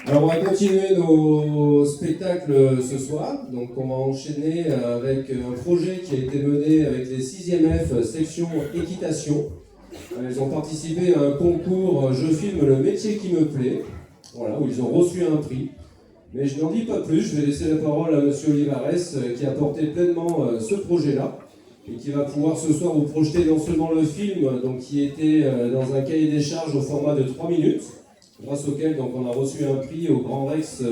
Alors on va continuer nos spectacles ce soir, donc on va enchaîner avec un projet qui a été mené avec les 6e F section équitation. Ils ont participé à un concours Je filme le métier qui me plaît, voilà, où ils ont reçu un prix. Mais je n'en dis pas plus, je vais laisser la parole à Monsieur Olivares qui a porté pleinement ce projet-là et qui va pouvoir ce soir vous projeter non seulement le film, donc, qui était dans un cahier des charges au format de 3 minutes, grâce auquel donc, on a reçu un prix au Grand Rex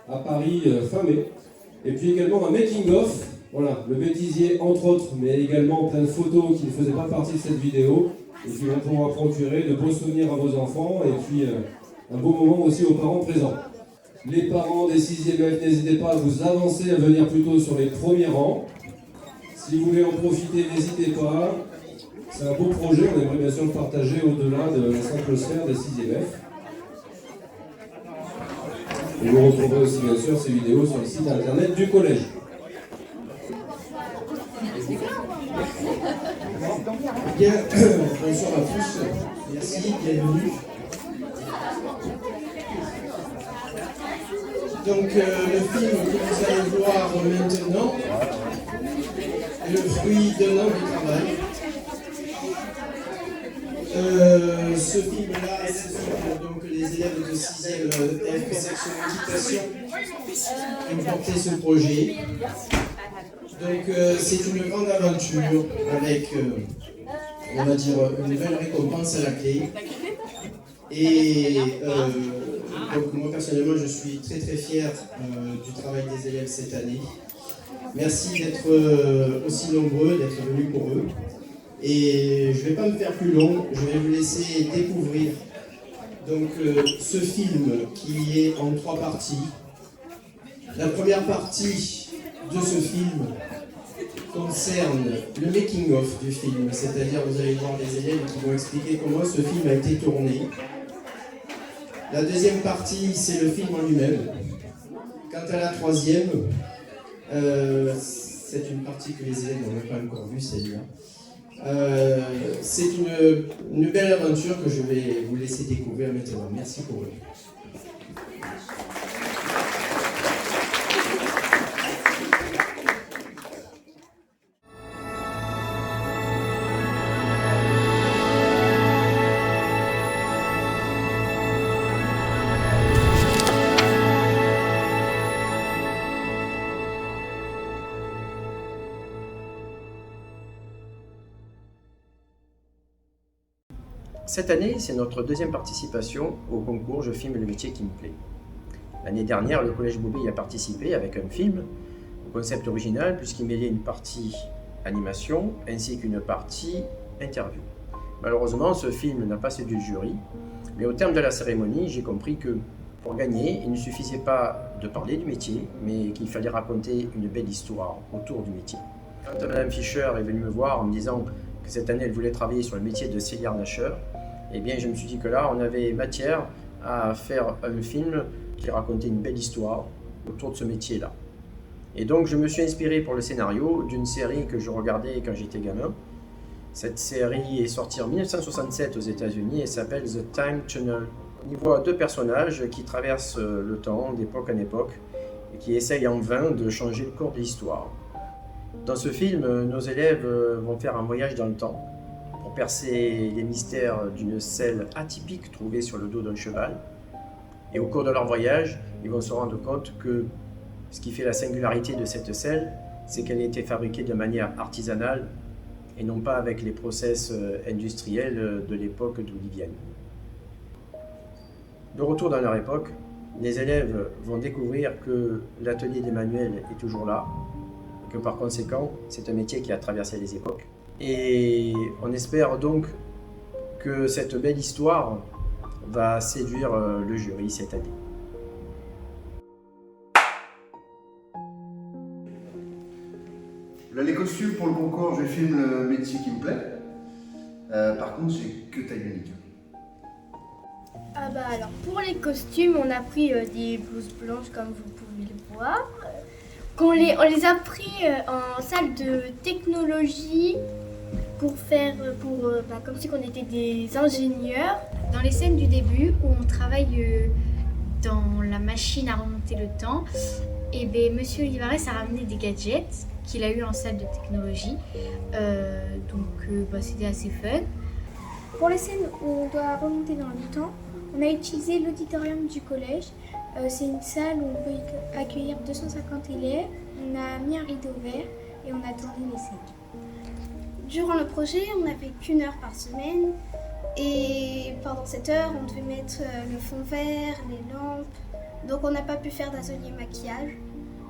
à Paris fin mai. Et puis également un making-of, voilà, le bêtisier entre autres, mais également plein de photos qui ne faisaient pas partie de cette vidéo et qui vont pouvoir procurer de beaux souvenirs à vos enfants et puis un beau moment aussi aux parents présents. Les parents des 6e F, n'hésitez pas à vous avancer, à venir plutôt sur les premiers rangs. Si vous voulez en profiter, n'hésitez pas. C'est un beau projet, on aimerait bien sûr le partager au-delà de la simple sphère des 6e F. Et vous retrouverez aussi bien sûr ces vidéos sur le site internet du collège. Bien, bonsoir à tous, merci, bienvenue. Donc le film que vous allez voir maintenant est le fruit d'un an de travail. Ce film-là, ce sont donc les élèves de 6e F section équitation qui ont porté ce projet. Donc c'est une grande aventure avec, on va dire, une belle récompense à la clé. Et donc moi personnellement je suis très très fier du travail des élèves cette année. Merci d'être aussi nombreux, d'être venus pour eux. Et je ne vais pas me faire plus long, je vais vous laisser découvrir donc, ce film qui est en 3 parties. La première partie de ce film concerne le making-of du film, c'est-à-dire vous allez voir les élèves qui vont expliquer comment ce film a été tourné. La deuxième partie, c'est le film en lui-même. Quant à la troisième, c'est une partie que les élèves n'ont pas encore vue, celle-là. C'est une belle aventure que je vais vous laisser découvrir maintenant. Merci pour eux. Cette année, c'est notre deuxième participation au concours Je filme le métier qui me plaît. L'année dernière, le Collège Bobé y a participé avec un film, au concept original, puisqu'il mêlait une partie animation ainsi qu'une partie interview. Malheureusement, ce film n'a pas séduit le jury, mais au terme de la cérémonie, j'ai compris que pour gagner, il ne suffisait pas de parler du métier, mais qu'il fallait raconter une belle histoire autour du métier. Quand Mme Fischer est venue me voir en me disant que cette année, elle voulait travailler sur le métier de cellier-harnacheur, eh bien, je me suis dit que là, on avait matière à faire un film qui racontait une belle histoire autour de ce métier-là. Et donc, je me suis inspiré pour le scénario d'une série que je regardais quand j'étais gamin. Cette série est sortie en 1967 aux États-Unis et s'appelle The Time Tunnel. On y voit 2 personnages qui traversent le temps d'époque en époque et qui essayent en vain de changer le cours de l'histoire. Dans ce film, nos élèves vont faire un voyage dans le temps pour percer les mystères d'une selle atypique trouvée sur le dos d'un cheval. Et au cours de leur voyage, ils vont se rendre compte que ce qui fait la singularité de cette selle, c'est qu'elle a été fabriquée de manière artisanale et non pas avec les process industriels de l'époque d'où ils viennent. De retour dans leur époque, les élèves vont découvrir que l'atelier d'Emmanuel est toujours là, et que par conséquent, c'est un métier qui a traversé les époques. Et on espère donc que cette belle histoire va séduire le jury cette année. Là, les costumes pour le concours, je filme le métier qui me plaît. Par contre, j'ai que taille unique. Ah bah alors, pour les costumes, on a pris des blouses blanches comme vous pouvez le voir. On les a pris en salle de technologie pour faire, comme si on était des ingénieurs. Dans les scènes du début où on travaille dans la machine à remonter le temps, et ben, Monsieur Olivares a ramené des gadgets qu'il a eu en salle de technologie. C'était assez fun. Pour les scènes où on doit remonter dans le temps, on a utilisé l'auditorium du collège. C'est une salle où on peut accueillir 250 élèves. On a mis un rideau vert et on a tourné les scènes. Durant le projet, on n'avait qu'1 heure par semaine. Et pendant cette heure, on devait mettre le fond vert, les lampes. Donc on n'a pas pu faire d'atelier maquillage.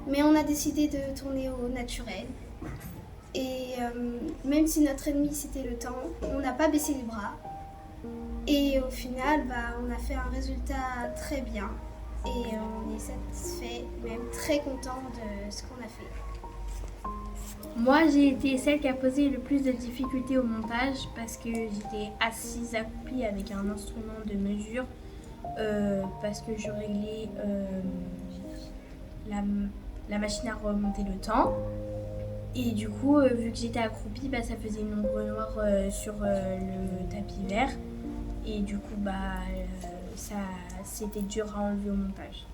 Mais on a décidé de tourner au naturel. Et même si notre ennemi c'était le temps, on n'a pas baissé les bras. Et au final, on a fait un résultat très bien. Et on est satisfait, même très content de ce qu'on a fait. Moi, j'ai été celle qui a posé le plus de difficultés au montage parce que j'étais assise accroupie avec un instrument de mesure parce que je réglais la machine à remonter le temps. Et du coup, vu que j'étais accroupie, ça faisait une ombre noire sur le tapis vert. Et du coup, c'était dur à enlever au montage.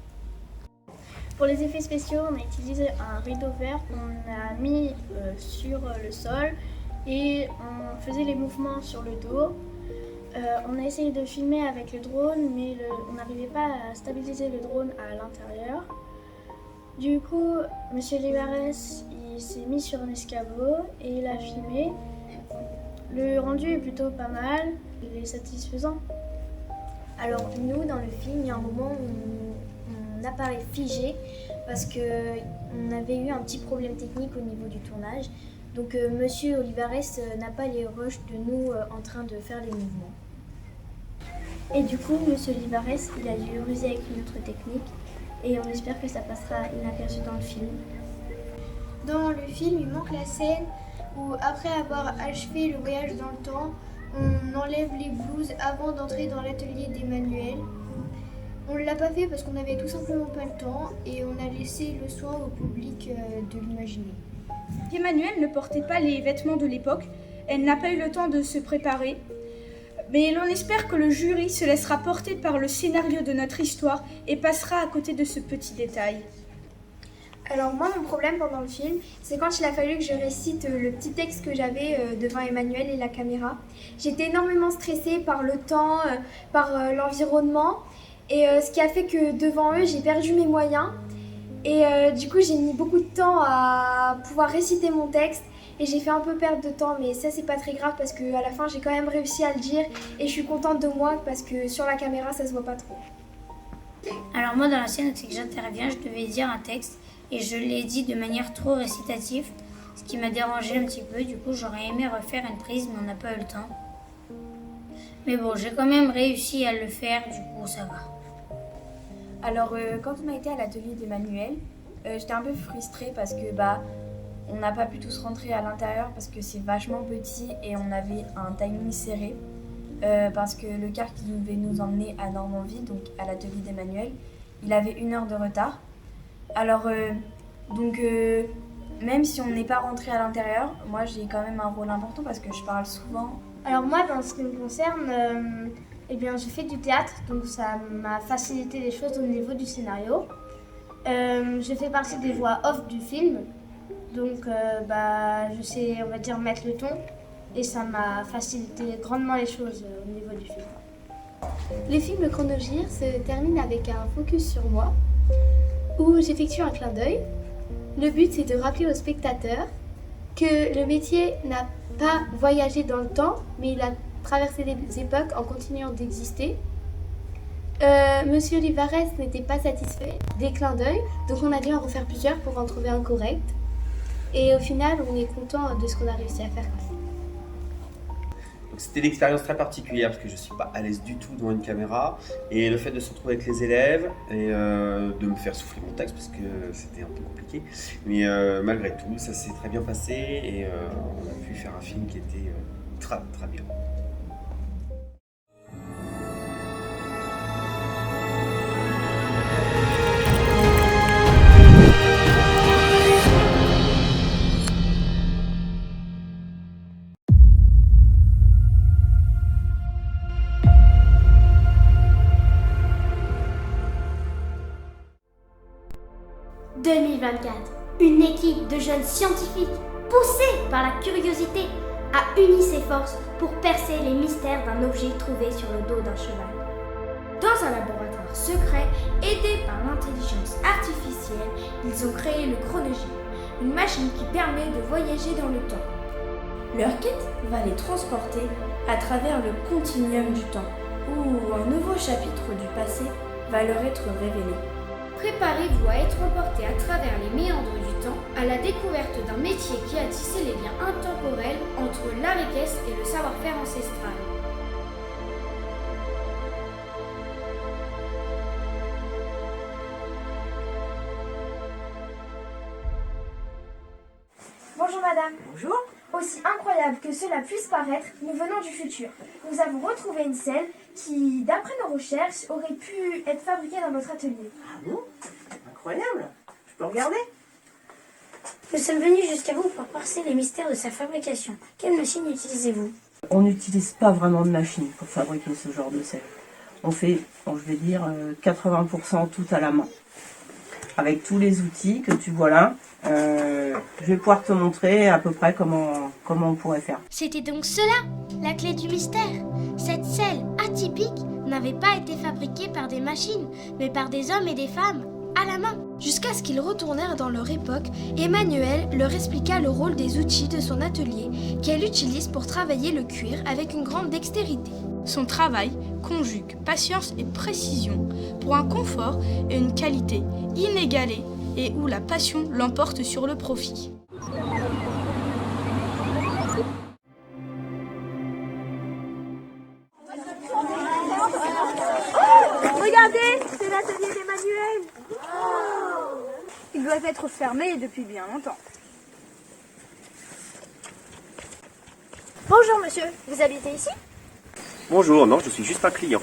Pour les effets spéciaux, on a utilisé un rideau vert qu'on a mis sur le sol et on faisait les mouvements sur le dos. On a essayé de filmer avec le drone, mais on n'arrivait pas à stabiliser le drone à l'intérieur. Du coup, Monsieur Olivares, il s'est mis sur un escabeau et il a filmé. Le rendu est plutôt pas mal, il est satisfaisant. Alors nous, dans le film, il y a un moment où on apparaît figé parce qu'on avait eu un petit problème technique au niveau du tournage. Donc Monsieur Olivares n'a pas les rushs de nous en train de faire les mouvements. Et du coup, Monsieur Olivares, il a dû ruser avec une autre technique et on espère que ça passera inaperçu dans le film. Dans le film, il manque la scène où, après avoir achevé le voyage dans le temps, on enlève les blouses avant d'entrer dans l'atelier d'Emmanuel. On ne l'a pas fait parce qu'on n'avait tout simplement pas le temps et on a laissé le soin au public de l'imaginer. Emmanuel ne portait pas les vêtements de l'époque, elle n'a pas eu le temps de se préparer. Mais l'on espère que le jury se laissera porter par le scénario de notre histoire et passera à côté de ce petit détail. Alors moi, mon problème pendant le film, c'est quand il a fallu que je récite le petit texte que j'avais devant Emmanuel et la caméra. J'étais énormément stressée par le temps, par l'environnement, et ce qui a fait que devant eux, j'ai perdu mes moyens. Et du coup, j'ai mis beaucoup de temps à pouvoir réciter mon texte, et j'ai fait un peu perdre de temps, mais ça, c'est pas très grave parce qu'à la fin, j'ai quand même réussi à le dire, et je suis contente de moi parce que sur la caméra, ça se voit pas trop. Alors moi, dans la scène, c'est que j'interviens, je devais dire un texte. Et je l'ai dit de manière trop récitative, ce qui m'a dérangé un petit peu. Du coup, j'aurais aimé refaire une prise, mais on n'a pas eu le temps. Mais bon, j'ai quand même réussi à le faire, du coup, ça va. Alors, quand on a été à l'atelier d'Emmanuel, j'étais un peu frustrée parce que on n'a pas pu tous rentrer à l'intérieur parce que c'est vachement petit et on avait un timing serré. Parce que le car qui devait nous emmener à Normandie, donc à l'atelier d'Emmanuel, il avait 1 heure de retard. Alors, même si on n'est pas rentré à l'intérieur, moi j'ai quand même un rôle important parce que je parle souvent. Alors moi, dans ce qui me concerne, j'ai fait du théâtre, donc ça m'a facilité les choses au niveau du scénario. Je fais partie des voix off du film, donc je sais, on va dire, mettre le ton, et ça m'a facilité grandement les choses au niveau du film. Les films de Chronogir se terminent avec un focus sur moi, où j'effectue un clin d'œil. Le but, c'est de rappeler aux spectateurs que le métier n'a pas voyagé dans le temps, mais il a traversé des époques en continuant d'exister. Monsieur Olivares n'était pas satisfait des clins d'œil, donc on a dû en refaire plusieurs pour en trouver un correct. Et au final, on est content de ce qu'on a réussi à faire. C'était une expérience très particulière parce que je ne suis pas à l'aise du tout devant une caméra, et le fait de se retrouver avec les élèves et de me faire souffler mon texte parce que c'était un peu compliqué, mais malgré tout ça s'est très bien passé et on a pu faire un film qui était très très bien. 2024, une équipe de jeunes scientifiques poussés par la curiosité a uni ses forces pour percer les mystères d'un objet trouvé sur le dos d'un cheval. Dans un laboratoire secret, aidé par l'intelligence artificielle, ils ont créé le chronogir, une machine qui permet de voyager dans le temps. Leur quête va les transporter à travers le continuum du temps, où un nouveau chapitre du passé va leur être révélé. Préparez-vous à être emporté à travers les méandres du temps à la découverte d'un métier qui a tissé les liens intemporels entre l'art équestre et le savoir-faire ancestral. Bonjour madame. Bonjour. Aussi incroyable que cela puisse paraître, nous venons du futur. Nous avons retrouvé une selle qui, d'après nos recherches, aurait pu être fabriquée dans notre atelier. Ah bon? Incroyable. Je peux regarder? Nous sommes venus jusqu'à vous pour percer les mystères de sa fabrication. Quelle machine utilisez-vous? On n'utilise pas vraiment de machine pour fabriquer ce genre de selle. On fait, je vais dire, 80% tout à la main. Avec tous les outils que tu vois là, je vais pouvoir te montrer à peu près comment on pourrait faire. C'était donc cela, la clé du mystère. Cette selle atypique n'avait pas été fabriquée par des machines, mais par des hommes et des femmes, à la main. Jusqu'à ce qu'ils retournèrent dans leur époque, Emmanuelle leur expliqua le rôle des outils de son atelier qu'elle utilise pour travailler le cuir avec une grande dextérité. Son travail conjugue patience et précision pour un confort et une qualité inégalée et où la passion l'emporte sur le profit. Regardez, c'est l'atelier d'Emmanuelle. Il doit être fermé depuis bien longtemps. Bonjour monsieur, vous habitez ici? Bonjour, non, je suis juste un client.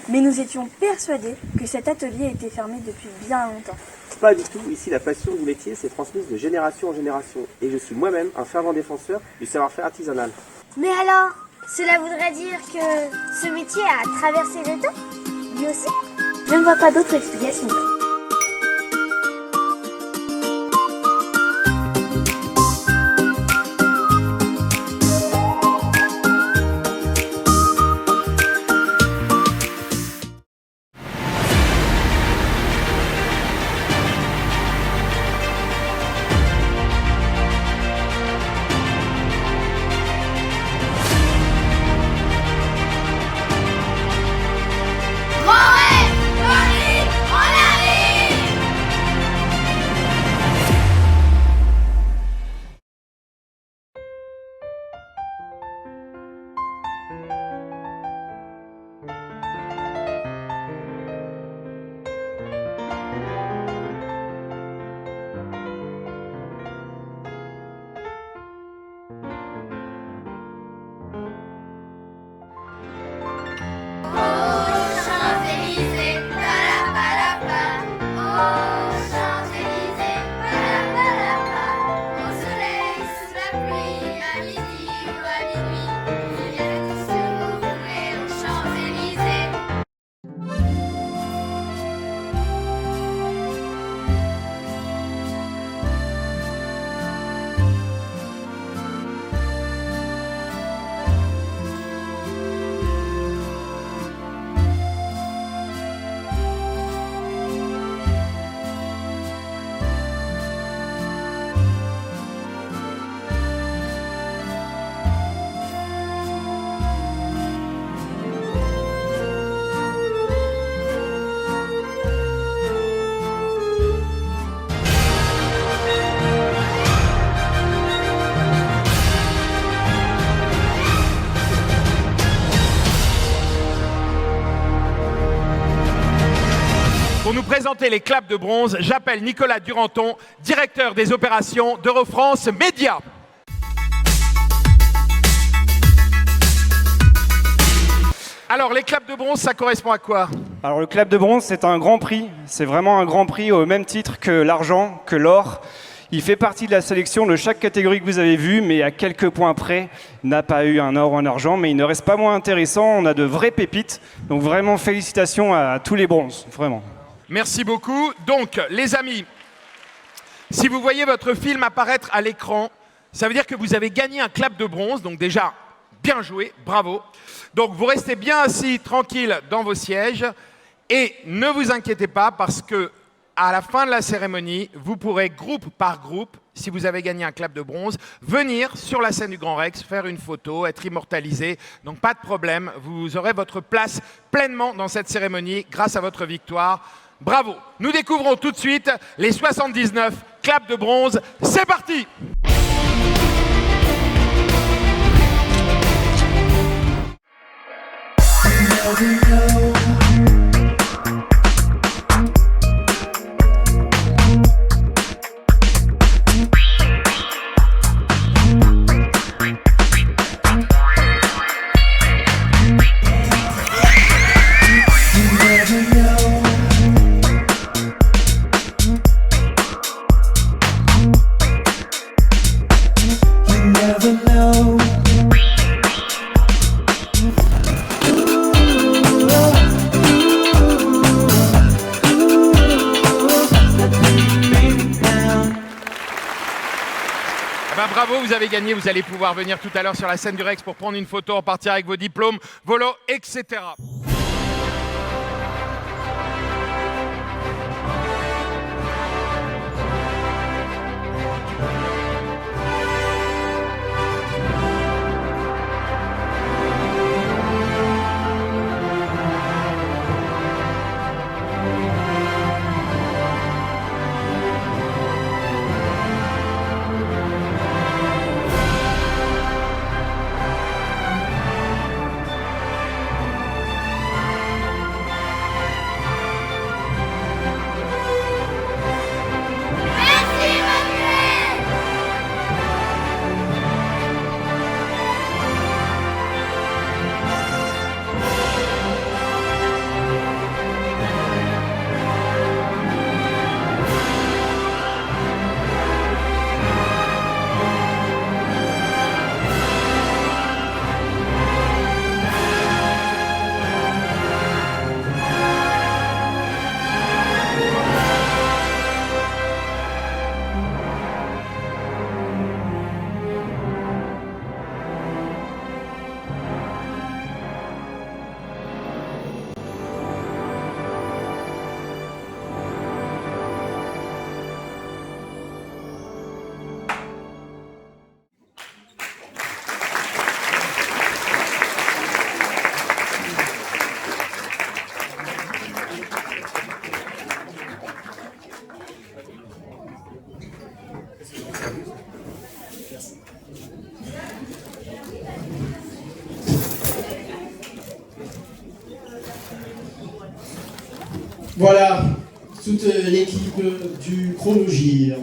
Mais nous étions persuadés que cet atelier était fermé depuis bien longtemps. Pas du tout, ici la passion du métier s'est transmise de génération en génération et je suis moi-même un fervent défenseur du savoir-faire artisanal. Mais alors, cela voudrait dire que ce métier a traversé le temps? Lui aussi? Je ne vois pas d'autre explication. Pour nous présenter les claps de bronze, j'appelle Nicolas Duranton, directeur des opérations d'Eurofrance Média. Alors, les claps de bronze, ça correspond à quoi? Alors, le clap de bronze, c'est un grand prix. C'est vraiment un grand prix au même titre que l'argent, que l'or. Il fait partie de la sélection de chaque catégorie que vous avez vue, mais à quelques points près, n'a pas eu un or ou un argent, mais il ne reste pas moins intéressant. On a de vraies pépites. Donc, vraiment, félicitations à tous les bronzes, vraiment. Merci beaucoup. Donc, les amis, Si vous voyez votre film apparaître à l'écran, ça veut dire que vous avez gagné un clap de bronze, donc déjà, bien joué, bravo. Donc vous restez bien assis, tranquille, dans vos sièges, et ne vous inquiétez pas parce que à la fin de la cérémonie, vous pourrez, groupe par groupe, si vous avez gagné un clap de bronze, venir sur la scène du Grand Rex, faire une photo, être immortalisé. Donc pas de problème, vous aurez votre place pleinement dans cette cérémonie grâce à votre victoire. Bravo. Nous découvrons tout de suite les 79 claps de bronze. C'est parti! Bravo, vous avez gagné, vous allez pouvoir venir tout à l'heure sur la scène du Rex pour prendre une photo, repartir avec vos diplômes, volo, etc. Voilà, toute l'équipe du Chronogir.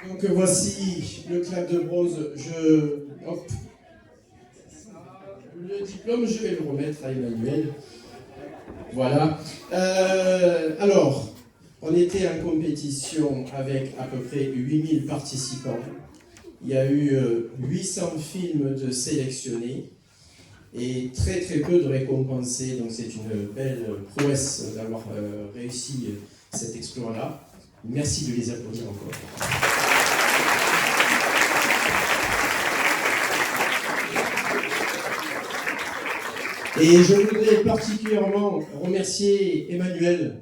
Donc voici le clap de bronze. Hop. Le diplôme, je vais le remettre à Emmanuel. Voilà. Alors, on était en compétition avec à peu près 8000 participants. Il y a eu 800 films de sélectionnés et très très peu de récompensés. Donc c'est une belle prouesse d'avoir réussi cet exploit-là. Merci de les applaudir encore. Et je voudrais particulièrement remercier Emmanuel,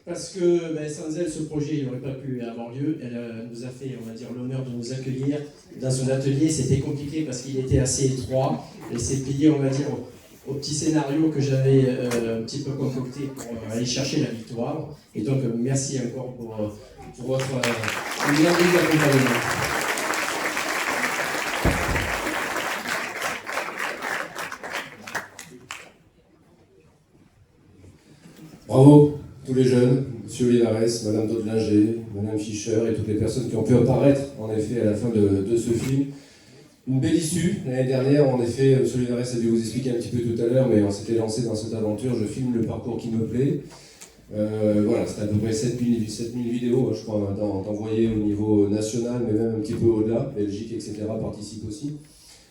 parce que sans elle, ce projet n'aurait pas pu avoir lieu. Elle nous a fait, on va dire, l'honneur de nous accueillir dans son atelier. C'était compliqué parce qu'il était assez étroit. Elle s'est pliée, on va dire, au petit scénario que j'avais un petit peu concocté pour aller chercher la victoire. Et donc, merci encore pour votre merveilleux accompagnement. Bravo, tous les jeunes, M. Olivares, Mme Daudelinger, Mme Fischer et toutes les personnes qui ont pu apparaître en effet à la fin de ce film. Une belle issue. L'année dernière, en effet, M. Olivares a dû vous expliquer un petit peu tout à l'heure, mais on s'était lancé dans cette aventure. Je filme le parcours qui me plaît. Voilà, c'était à peu près 7000 vidéos, je crois, d'envoyer au niveau national, mais même un petit peu au-delà. Belgique, etc. participe aussi.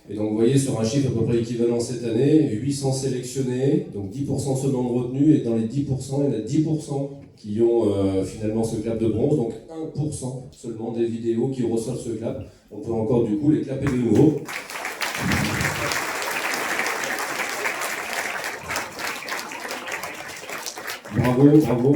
Et donc vous voyez sur un chiffre à peu près équivalent cette année, 800 sélectionnés, donc 10% seulement de retenue, et dans les 10%, il y en a 10% qui ont finalement ce clap de bronze, donc 1% seulement des vidéos qui reçoivent ce clap. On peut encore du coup les clapper de nouveau.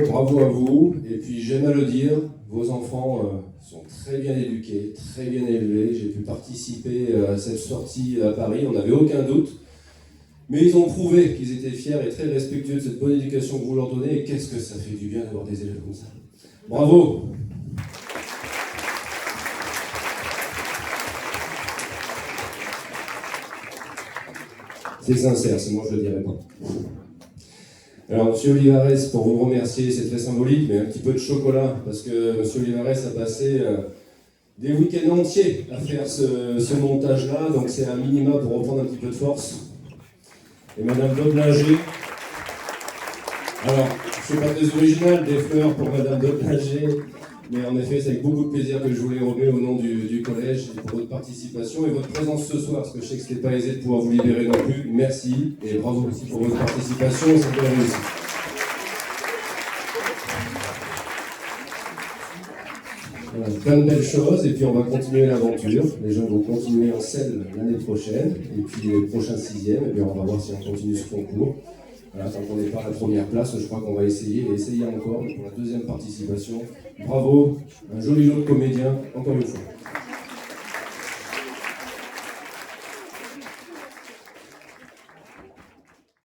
Bravo à vous. Et puis j'aime à le dire, vos enfants sont très bien éduqués, très bien élevés. J'ai pu participer à cette sortie à Paris, on n'avait aucun doute. Mais ils ont prouvé qu'ils étaient fiers et très respectueux de cette bonne éducation que vous leur donnez. Et qu'est-ce que ça fait du bien d'avoir des élèves comme ça. Bravo! C'est sincère, sinon je ne le dirais pas. Alors, M. Olivares, pour vous remercier, c'est très symbolique, mais un petit peu de chocolat, parce que M. Olivares a passé des week-ends entiers à faire ce montage-là, donc c'est un minima pour reprendre un petit peu de force. Et Madame Doblinger, alors, je ne suis pas très original, des fleurs pour Madame Doblinger, mais en effet, c'est avec beaucoup de plaisir que je vous les remets au nom du collège et pour votre participation et votre présence ce soir, parce que je sais que ce n'était pas aisé de pouvoir vous libérer non plus. Merci et bravo aussi pour votre participation, c'était la réussite. Voilà, plein de belles choses et puis on va continuer l'aventure. Les jeunes vont continuer en scène l'année prochaine et puis les prochains 6e, et bien on va voir si on continue ce concours. Voilà, tant qu'on n'est pas à la première place, je crois qu'on va essayer encore pour la deuxième participation. Bravo, un joli lot de comédiens, encore une fois.